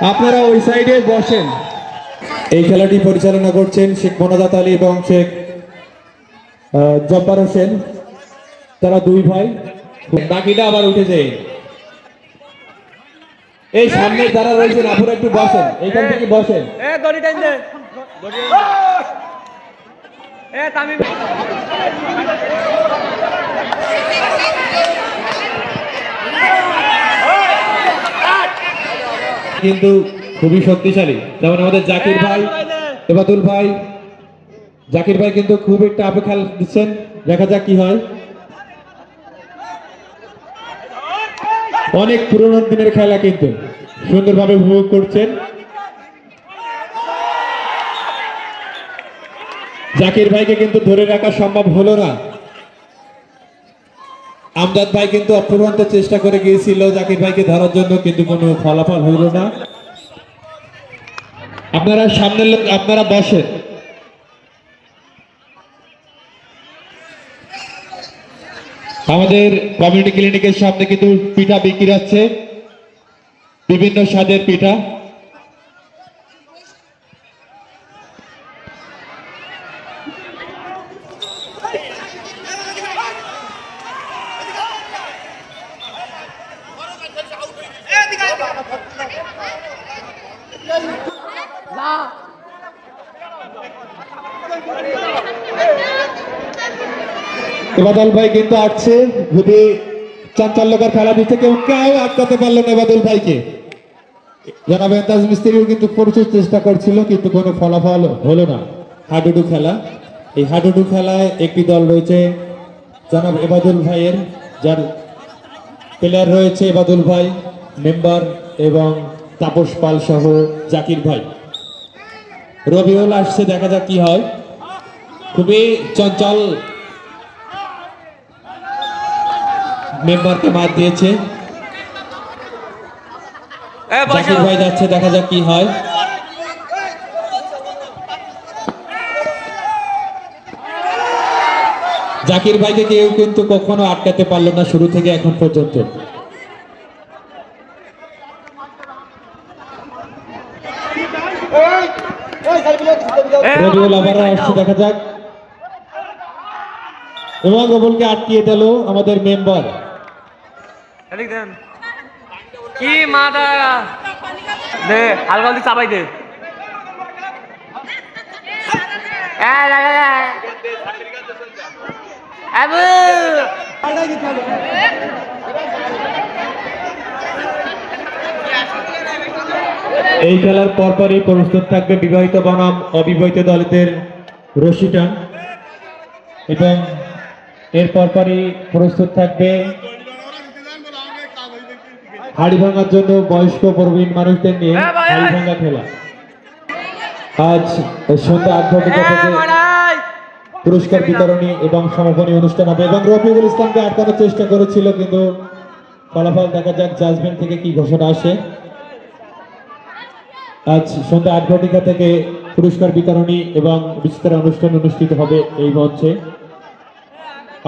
আপনারা ওই সাইডে বসেন। এই খেলাটি পরিচালনা করছেন শেখ মোনাজাত আলী এবং শেখ জব্বার হোসেন, তারা দুই ভাই। বাকিটা আবার উঠে যায়। এই সামনে যারা রয়েছেন আপনারা একটু বসেন, এইখান থেকে বসেন। কিন্তু খুবই শক্তিশালী, যেমন আমাদের জাকির ভাই, এবাদুল ভাই। জাকির ভাই কিন্তু খুব একটা আপে খেলা দিচ্ছেন, দেখা যাক কি হয়। অনেক পুরোনো দিনের খেলা কিন্তু সুন্দরভাবে উপভোগ করছেন। জাকির ভাইকে কিন্তু ধরে রাখা সম্ভব হলো না। আমজাদ ভাই কিন্তু অপ্রভন্ত চেষ্টা করে গিয়েছিল জাকির ভাইকে ধরার জন্য, কিন্তু কোনো ফলাফল হইল না। আপনারা সামনের লোক আপনারা বসেন। আমাদের কমিউনিটি ক্লিনিকের সামনে কিন্তু পিঠা বিক্রি হচ্ছে, বিভিন্ন স্বাদের পিঠা। এবাদুল ভাই কিন্তু আসছে, যদি চাঞ্চল্যকর খেলা দিচ্ছে, কেউ আটকাতে পারলো না এবাদুল ভাইকে। জনাব এন্তাজ মিস্ত্রিও কিন্তু প্রচুর চেষ্টা করছিল, কিন্তু কোনো ফলাফল হলো না। হাডুডু খেলা, এই হাডুডু খেলায় একটি দল রয়েছে জনাব এবাদুল ভাইয়ের, যার প্লেয়ার রয়েছে এবাদুল ভাই, মেম্বার এবং তাপস পাল সহ জাকির ভাই। রবিউল আসছে, দেখা যাক কি হয়। খুবই চঞ্চল মেম্বারকে মার দিয়েছে। জাকির ভাই যাচ্ছে, দেখা যাক কি হয়। জাকির ভাইকে কেউ কিন্তু কখনো আটকাতে পারলো না শুরু থেকে এখন পর্যন্ত। রবিউল আবারও আসছে, দেখা যাক। এবং রবিউলকে আটকিয়ে দিল আমাদের মেম্বার। কি মাদা দে হালকা হালকা চাপাই দে। এই খেলার পরপরই প্রস্তুত থাকবে বিবাহিত বনাম অবিবাহিত দলদের রশি টান, এবং এর পরপরই প্রস্তুত থাকবে হাড়ি ভাঙার জন্য বয়স্ক প্রবীণ মানুষদের নিয়ে হাড়ি ভাঙা খেলা। আজ সন্ধ্যা 8:30 থেকে পুরস্কার বিতরণী এবং সমাপনী অনুষ্ঠান হবে, এবং রফিকুল ইসলামকে আটকানোর চেষ্টা করেছিল, কিন্তু ফলাফল দেখা যাক জাজমেন্ট থেকে কি ঘোষণা আসে। আজ সন্ধ্যা 8:30 থেকে পুরস্কার বিতরণী এবং বিস্তার অনুষ্ঠান অনুষ্ঠিত হবে এই মঞ্চে।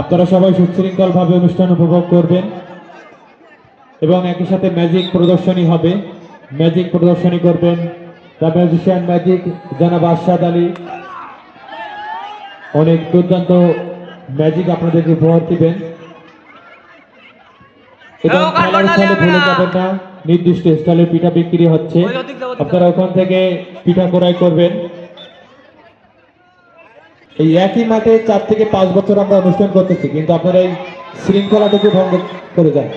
আপনারা সবাই সুশৃঙ্খলভাবে অনুষ্ঠান উপভোগ করবেন, এবং একই সাথে ম্যাজিক প্রদর্শনী হবে। ম্যাজিক প্রদর্শনী করবেন দ্য ম্যাজিশিয়ান ম্যাজিক জনাব আরশাদ আলী। অনেক দুর্দান্ত ম্যাজিক আপনাদেরকে উপহার দিবেন, এবং খেলার স্থলে ভুলে যাবেন না, নির্দিষ্ট স্টলে পিঠা বিক্রি হচ্ছে, আপনারা ওখান থেকে পিঠা ক্রয় করবেন। এই একই মাঠে 4 থেকে 5 বছর আমরা অনুষ্ঠান করতেছি, কিন্তু আপনারা এই শৃঙ্খলাটুকু ভঙ্গ করে যান।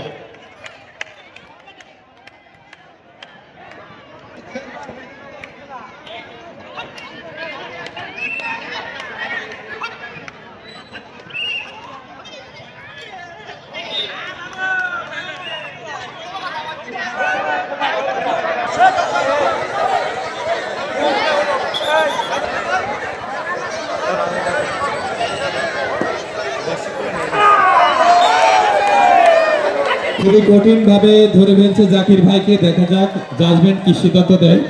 খুবই কঠিন ভাবে ধরে ফেলছে জাকির ভাইকে, দেখা যাক জাজমেন্ট কি সিদ্ধান্ত দেয়।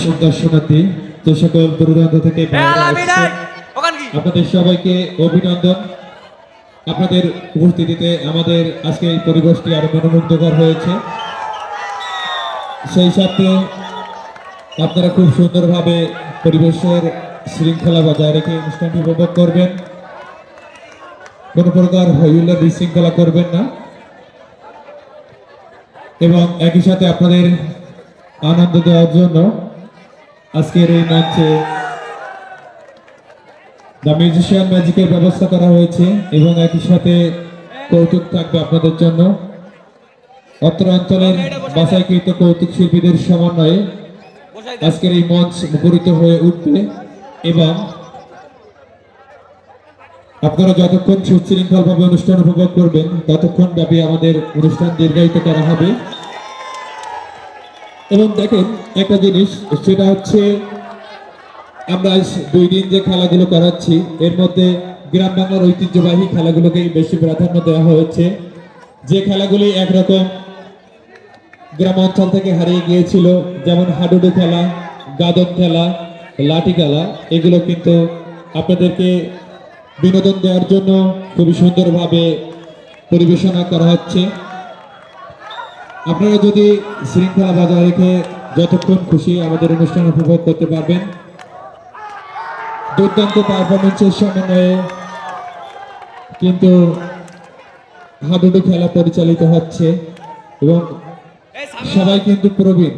উপস্থিত দর্শনার্থী যে সকল দূরান্ত থেকে বাইরে আসছেন, আপনাদের সবাইকে অভিনন্দন। আপনাদের উপস্থিতিতে আমাদের আজকে এই পরিবেশটি আরো মনোমুগ্ধকর হয়েছে। সেই সাথে আপনারা খুব সুন্দরভাবে পরিবেশের শৃঙ্খলা বজায় রেখে অনুষ্ঠানটি উপভোগ করবেন। কোনো প্রকার হইহুল্লোড় বিশৃঙ্খলা করবেন না এবং একই সাথে আপনাদের আনন্দ দেওয়ার জন্য আজকের এই মঞ্চে দ্য মিউজিশিয়ান ম্যাজিকের ব্যবস্থা করা হয়েছে এবং একই সাথে কৌতুক থাকবে আপনাদের জন্য। অত্র অঞ্চলের বাছাইকৃত কৌতুক শিল্পীদের সমন্বয়ে আজকের এই মঞ্চ মুখরিত হয়ে উঠবে এবং আপনারা যতক্ষণ সুশৃঙ্খলভাবে অনুষ্ঠান উপভোগ করবেন ততক্ষণ ব্যাপী আমাদের অনুষ্ঠান দীর্ঘায়িত করা হবে। এবং দেখেন একটা জিনিস, সেটা হচ্ছে আমরা আজ 2 দিন যে খেলাগুলো করাচ্ছি এর মধ্যে গ্রাম বাংলার ঐতিহ্যবাহী খেলাগুলোকে বেশি প্রাধান্য দেওয়া হয়েছে। যে খেলাগুলি একরকম গ্রাম অঞ্চল থেকে হারিয়ে গিয়েছিল, যেমন হাডুডু খেলা, গাদন খেলা, লাঠি খেলা, এগুলো কিন্তু আপনাদেরকে বিনোদন দেওয়ার জন্য খুবই সুন্দরভাবে পরিবেশনা করা হচ্ছে। আপনারা যদি শৃঙ্খলা বজায় রেখে যতক্ষণ খুশি আমাদের অনুষ্ঠান উপভোগ করতে পারবেন। দুর্দান্ত পারফরমেন্সের সমন্বয়ে কিন্তু হাডুডু খেলা পরিচালিত হচ্ছে এবং সবাই কিন্তু প্রবীণ,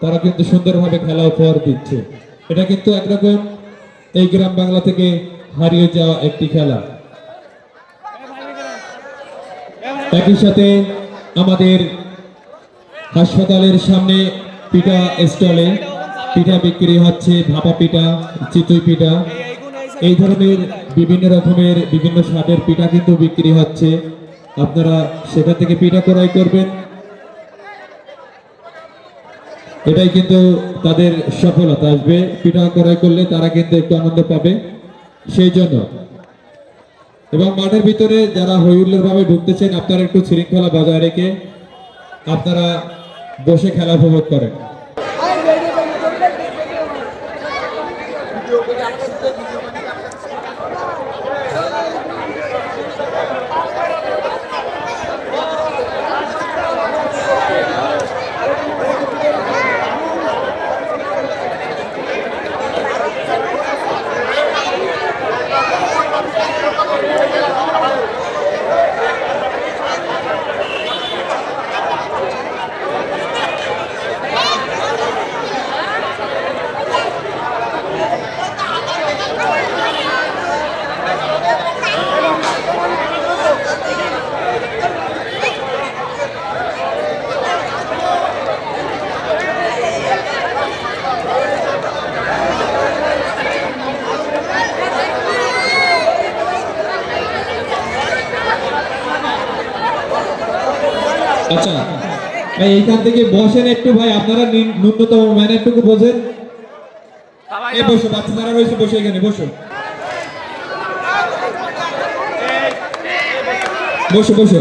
তারা কিন্তু সুন্দরভাবে খেলা উপহার দিচ্ছে। এটা কিন্তু একরকম এই গ্রাম বাংলা থেকে হারিয়ে যাওয়া একটি খেলা। একই সাথে আমাদের হাসপাতালের সামনে পিঠা স্টলে পিঠা বিক্রি হচ্ছে, ভাপা পিঠা, চিতই পিঠা, এই ধরনের বিভিন্ন রকমের বিভিন্ন স্বাদের পিঠা কিন্তু বিক্রি হচ্ছে। আপনারা সেখান থেকে পিঠা ক্রয় করবেন, এটাই কিন্তু তাদের সফলতা আসবে। পিঠা ক্রয় করলে তারা কিন্তু একটু আনন্দ পাবে সেই জন্য। এবং মাঠের ভিতরে যারা হইহুল্লোড় ভাবে ঢুকতেছেন আপনারা একটু শৃঙ্খলা বজায় রেখে আপনারা বসে খেলা উপভোগ করেন। আচ্ছা ভাই, এইখান থেকে বসেন একটু ভাই, আপনারা ন্যূনতম ম্যানারটুকু বোঝেন। এই বসো, বাচ্চা যারা রয়েছে বসে, এখানে বসো বসো বসো।